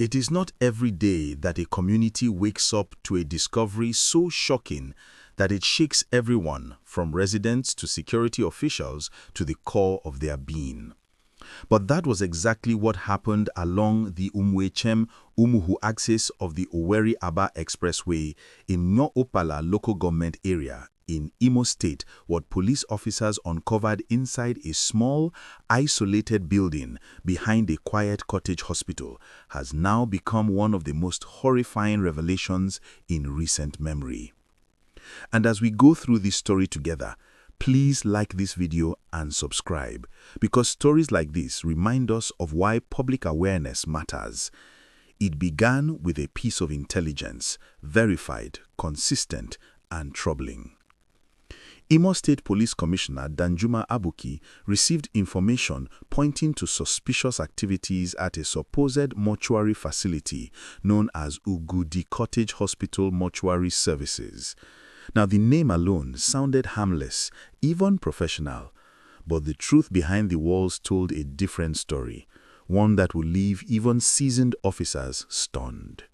It is not every day that a community wakes up to a discovery so shocking that it shakes everyone, from residents to security officials, to the core of their being. But that was exactly what happened along the Umuhu axis of the Owerri-Aba Expressway in Ngor Okpala local government area in Imo State. What police officers uncovered inside a small, isolated building behind a quiet cottage hospital has now become one of the most horrifying revelations in recent memory. And as we go through this story together, please like this video and subscribe, because stories like this remind us of why public awareness matters. It began with a piece of intelligence, verified, consistent, and troubling. Imo State Police Commissioner Danjuma Aboki received information pointing to suspicious activities at a supposed mortuary facility known as Ugwudi Cottage Hospital Mortuary Services. Now, the name alone sounded harmless, even professional, but the truth behind the walls told a different story, one that would leave even seasoned officers stunned.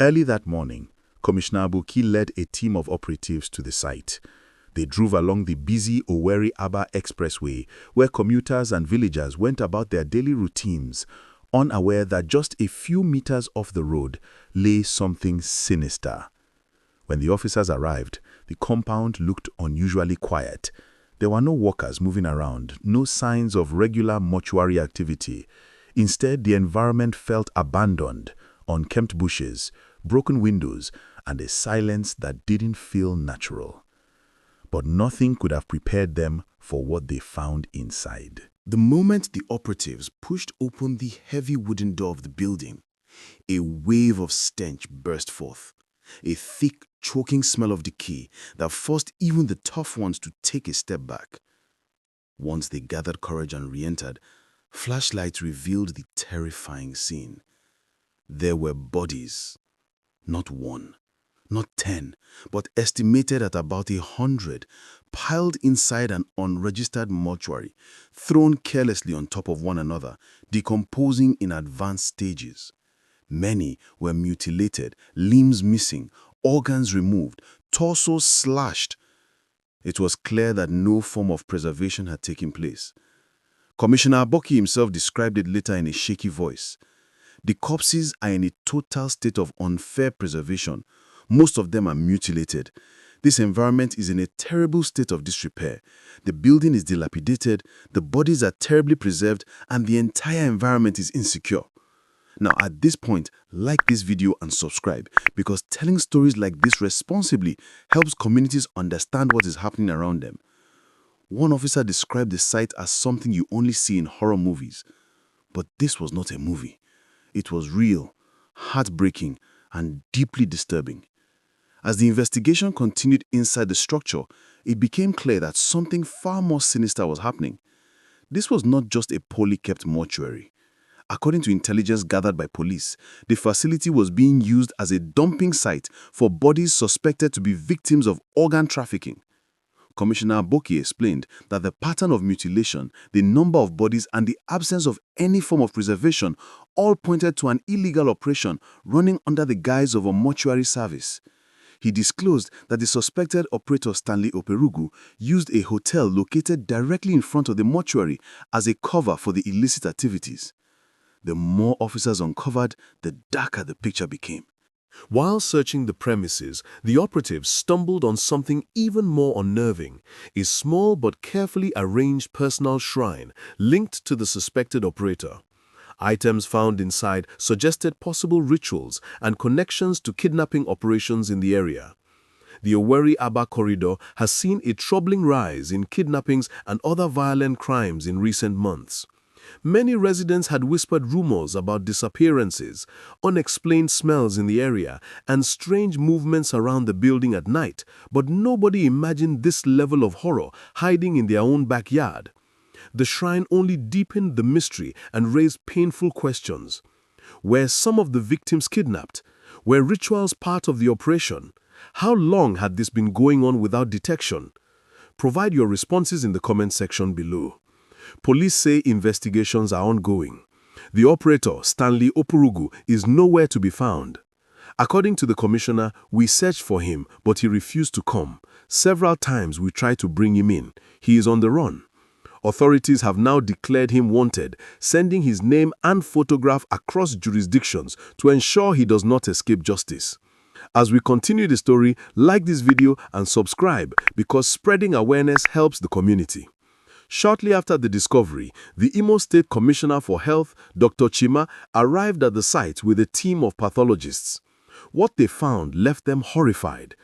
Early that morning, Commissioner Aboki led a team of operatives to the site. They drove along the busy Owerri-Aba Expressway, where commuters and villagers went about their daily routines, unaware that just a few meters off the road lay something sinister. When the officers arrived, the compound looked unusually quiet. There were no workers moving around, no signs of regular mortuary activity. Instead, the environment felt abandoned, unkempt bushes, broken windows, and a silence that didn't feel natural. But nothing could have prepared them for what they found inside. The moment the operatives pushed open the heavy wooden door of the building, a wave of stench burst forth. A thick, choking smell of decay that forced even the tough ones to take a step back. Once they gathered courage and re-entered, flashlights revealed the terrifying scene. There were bodies, not one, not 10, but estimated at about 100, piled inside an unregistered mortuary, thrown carelessly on top of one another, decomposing in advanced stages. Many were mutilated, limbs missing, organs removed, torsos slashed. It was clear that no form of preservation had taken place. Commissioner Aboki himself described it later in a shaky voice. The corpses are in a total state of unfair preservation. Most of them are mutilated. This environment is in a terrible state of disrepair. The building is dilapidated, the bodies are terribly preserved, and the entire environment is insecure. Now, at this point, like this video and subscribe, because telling stories like this responsibly helps communities understand what is happening around them. One officer described the site as something you only see in horror movies. But this was not a movie. It was real, heartbreaking, and deeply disturbing. As the investigation continued inside the structure, it became clear that something far more sinister was happening. This was not just a poorly kept mortuary. According to intelligence gathered by police, the facility was being used as a dumping site for bodies suspected to be victims of organ trafficking. Commissioner Aboki explained that the pattern of mutilation, the number of bodies, and the absence of any form of preservation all pointed to an illegal operation running under the guise of a mortuary service. He disclosed that the suspected operator Stanley Operugo used a hotel located directly in front of the mortuary as a cover for the illicit activities. The more officers uncovered, the darker the picture became. While searching the premises, the operatives stumbled on something even more unnerving, a small but carefully arranged personal shrine linked to the suspected operator. Items found inside suggested possible rituals and connections to kidnapping operations in the area. The Owerri-Aba corridor has seen a troubling rise in kidnappings and other violent crimes in recent months. Many residents had whispered rumors about disappearances, unexplained smells in the area, and strange movements around the building at night, but nobody imagined this level of horror hiding in their own backyard. The shrine only deepened the mystery and raised painful questions. Were some of the victims kidnapped? Were rituals part of the operation? How long had this been going on without detection? Provide your responses in the comment section below. Police say investigations are ongoing. The operator, Stanley Operugo, is nowhere to be found. According to the commissioner, we searched for him, but he refused to come. Several times we tried to bring him in. He is on the run. Authorities have now declared him wanted, sending his name and photograph across jurisdictions to ensure he does not escape justice. As we continue the story, like this video and subscribe because spreading awareness helps the community. Shortly after the discovery, the Imo State Commissioner for Health, Dr. Chima, arrived at the site with a team of pathologists. What they found left them horrified.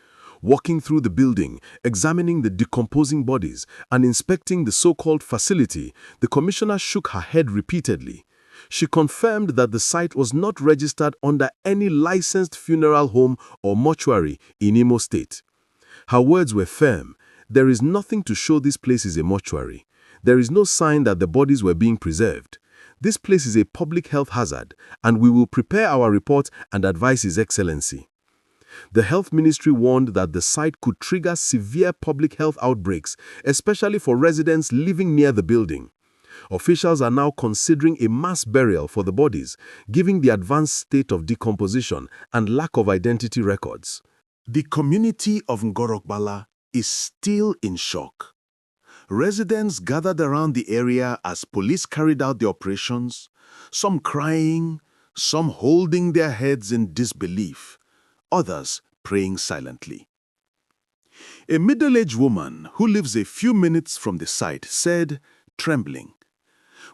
Walking through the building, examining the decomposing bodies, and inspecting the so-called facility, the commissioner shook her head repeatedly. She confirmed that the site was not registered under any licensed funeral home or mortuary in Imo State. Her words were firm. There is nothing to show this place is a mortuary. There is no sign that the bodies were being preserved. This place is a public health hazard, and we will prepare our report and advise His Excellency. The Health Ministry warned that the site could trigger severe public health outbreaks, especially for residents living near the building. Officials are now considering a mass burial for the bodies, given the advanced state of decomposition and lack of identity records. The community of Ngor Okpala is still in shock. Residents gathered around the area as police carried out the operations, some crying, some holding their heads in disbelief, others praying silently. A middle-aged woman who lives a few minutes from the site said, trembling,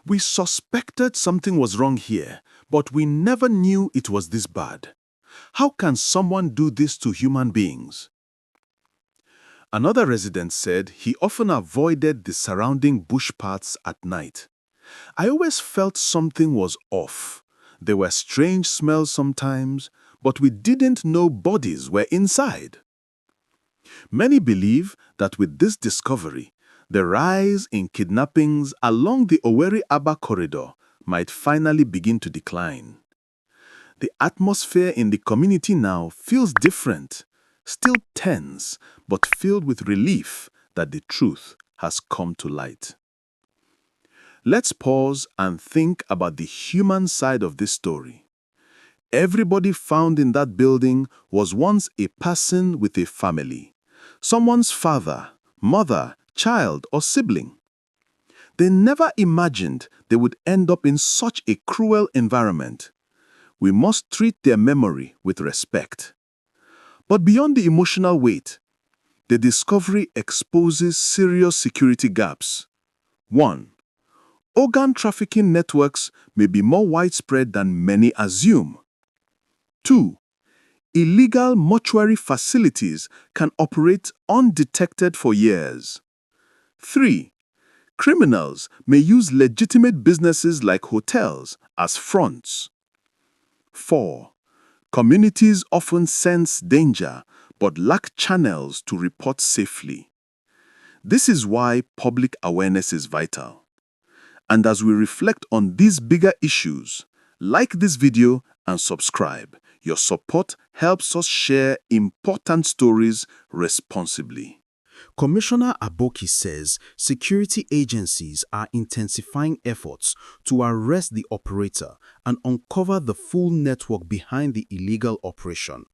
"We suspected something was wrong here, but we never knew it was this bad. How can someone do this to human beings?" Another resident said he often avoided the surrounding bush paths at night. "I always felt something was off. There were strange smells sometimes, but we didn't know bodies were inside." Many believe that with this discovery, the rise in kidnappings along the Owerri-Aba corridor might finally begin to decline. The atmosphere in the community now feels different, still tense, but filled with relief that the truth has come to light. Let's pause and think about the human side of this story. Everybody found in that building was once a person with a family, someone's father, mother, child, or sibling. They never imagined they would end up in such a cruel environment. We must treat their memory with respect. But beyond the emotional weight, the discovery exposes serious security gaps. 1. Organ trafficking networks may be more widespread than many assume. 2. Illegal mortuary facilities can operate undetected for years. 3. Criminals may use legitimate businesses like hotels as fronts. 4. Communities often sense danger but lack channels to report safely. This is why public awareness is vital. And as we reflect on these bigger issues, like this video and subscribe. Your support helps us share important stories responsibly. Commissioner Aboki says security agencies are intensifying efforts to arrest the operator and uncover the full network behind the illegal operation.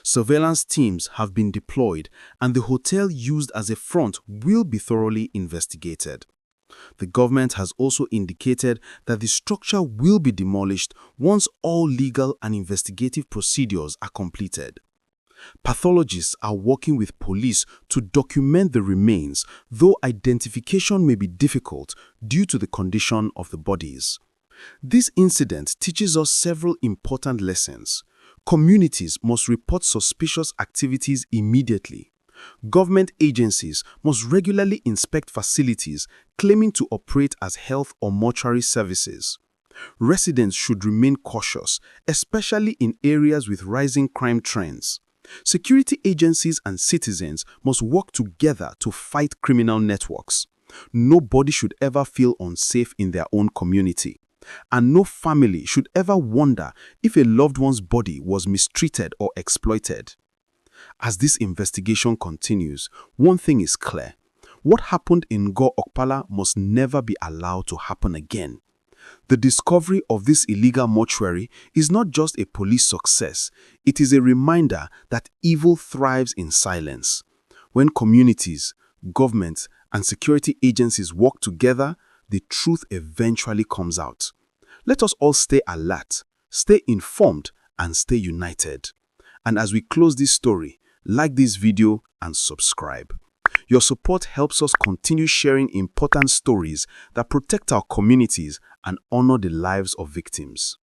Surveillance teams have been deployed and the hotel used as a front will be thoroughly investigated. The government has also indicated that the structure will be demolished once all legal and investigative procedures are completed. Pathologists are working with police to document the remains, though identification may be difficult due to the condition of the bodies. This incident teaches us several important lessons. Communities must report suspicious activities immediately. Government agencies must regularly inspect facilities claiming to operate as health or mortuary services. Residents should remain cautious, especially in areas with rising crime trends. Security agencies and citizens must work together to fight criminal networks. Nobody should ever feel unsafe in their own community. And no family should ever wonder if a loved one's body was mistreated or exploited. As this investigation continues, one thing is clear. What happened in Ngor Okpala must never be allowed to happen again. The discovery of this illegal mortuary is not just a police success, it is a reminder that evil thrives in silence. When communities, governments, and security agencies work together, the truth eventually comes out. Let us all stay alert, stay informed, and stay united. And as we close this story, like this video and subscribe. Your support helps us continue sharing important stories that protect our communities and honor the lives of victims.